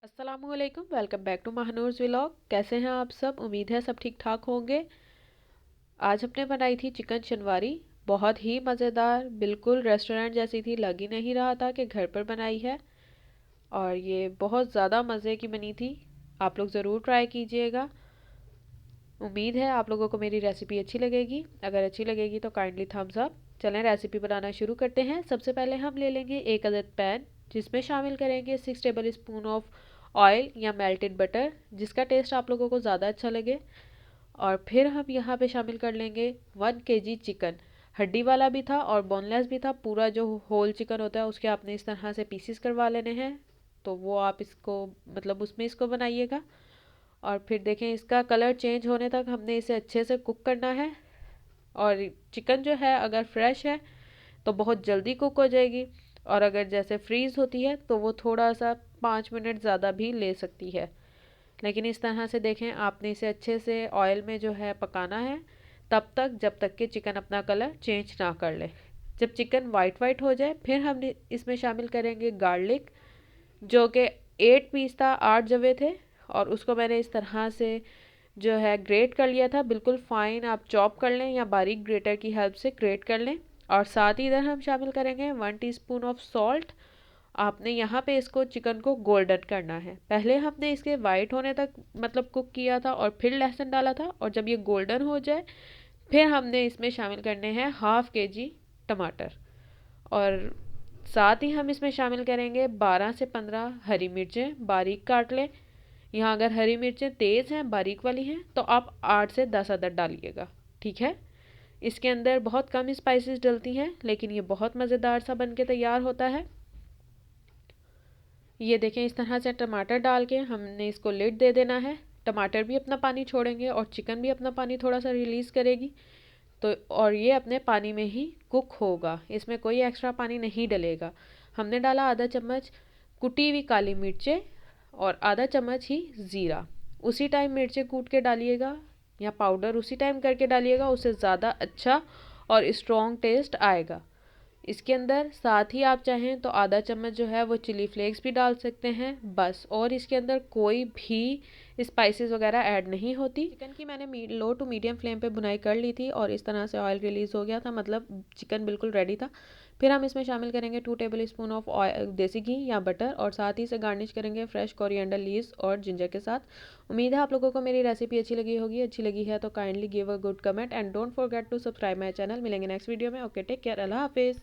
अस्सलामुअलैकुम, welcome back to महानूर्स vlog. कैसे हैं आप सब? उम्मीद है सब ठीक ठाक होंगे। आज हमने बनाई थी चिकन शनवारी। बहुत ही मज़ेदार, बिल्कुल रेस्टोरेंट जैसी थी, लग ही नहीं रहा था कि घर पर बनाई है। और ये बहुत ज़्यादा मज़े की बनी थी। आप लोग ज़रूर ट्राई कीजिएगा। उम्मीद है आप लोगों को मेरी रेसिपी अच्छी लगेगी। अगर अच्छी लगेगी तो काइंडली थम्स अप। चलें रेसिपी बनाना शुरू करते हैं। सबसे पहले हम ले लेंगे एक अदद पैन, जिसमें शामिल करेंगे 6 टेबल स्पून ऑफ ऑयल या मेल्टेड बटर, जिसका टेस्ट आप लोगों को ज़्यादा अच्छा लगे। और फिर हम यहाँ पे शामिल कर लेंगे 1 kg चिकन। हड्डी वाला भी था और बोनलेस भी था। पूरा जो होल चिकन होता है उसके आपने इस तरह से पीसीस करवा लेने हैं, तो वो आप इसको मतलब उसमें इसको बनाइएगा। और फिर देखें, इसका कलर चेंज होने तक हमने इसे अच्छे से कुक करना है। और चिकन जो है अगर फ्रेश है तो बहुत जल्दी कुक हो जाएगी, और अगर जैसे फ्रीज़ होती है तो वो थोड़ा सा 5 मिनट ज़्यादा भी ले सकती है। लेकिन इस तरह से देखें, आपने इसे अच्छे से ऑयल में जो है पकाना है तब तक जब तक कि चिकन अपना कलर चेंज ना कर ले। जब चिकन वाइट वाइट हो जाए फिर हम इसमें शामिल करेंगे गार्लिक, जो कि 8 पीस था, 8 जवे थे। और उसको मैंने इस तरह से जो है ग्रेट कर लिया था, बिल्कुल फाइन। आप चॉप कर लें या बारीक ग्रेटर की हेल्प से ग्रेट कर लें। और साथ ही इधर हम शामिल करेंगे 1 टीस्पून ऑफ सॉल्ट। आपने यहाँ पे इसको चिकन को गोल्डन करना है। पहले हमने इसके वाइट होने तक मतलब कुक किया था और फिर लहसुन डाला था, और जब ये गोल्डन हो जाए फिर हमने इसमें शामिल करने हैं 1/2 kg टमाटर। और साथ ही हम इसमें शामिल करेंगे 12 से 15 हरी मिर्चें, बारीक काट लें। यहाँ अगर हरी मिर्चें तेज़ हैं, बारीक वाली हैं, तो आप 8 से 10 अदद डालिएगा, ठीक है। इसके अंदर बहुत कम स्पाइसेस डलती हैं, लेकिन ये बहुत मज़ेदार सा बन के तैयार होता है। ये देखें, इस तरह से टमाटर डाल के हमने इसको लिड दे देना है। टमाटर भी अपना पानी छोड़ेंगे और चिकन भी अपना पानी थोड़ा सा रिलीज़ करेगी। तो और ये अपने पानी में ही कुक होगा, इसमें कोई एक्स्ट्रा पानी नहीं डलेगा। हमने डाला आधा चम्मच कुटी हुई काली मिर्चें और आधा चम्मच ही ज़ीरा। उसी टाइम मिर्चें कूट के डालिएगा या पाउडर उसी टाइम करके डालिएगा, उससे ज़्यादा अच्छा और स्ट्रॉन्ग टेस्ट आएगा। इसके अंदर साथ ही आप चाहें तो आधा चम्मच जो है वो चिली फ्लेक्स भी डाल सकते हैं, बस। और इसके अंदर कोई भी स्पाइसेस वगैरह ऐड नहीं होती। चिकन की मैंने लो टू मीडियम फ्लेम पे भुनाई कर ली थी और इस तरह से ऑयल रिलीज़ हो गया था, मतलब चिकन बिल्कुल रेडी था। फिर हम इसमें शामिल करेंगे 2 टेबल स्पून ऑफ ऑयल, देसी घी या बटर, और साथ ही इसे गार्निश करेंगे फ्रेश कोरिएंडर लीव्स और जिंजर के साथ। उम्मीद है आप लोगों को मेरी रेसिपी अच्छी लगी होगी। अच्छी लगी है तो kindly give a good comment and don't forget to subscribe my channel. मिलेंगे नेक्स्ट वीडियो में। ओके, टेक केयर, अल्लाह हाफिज़।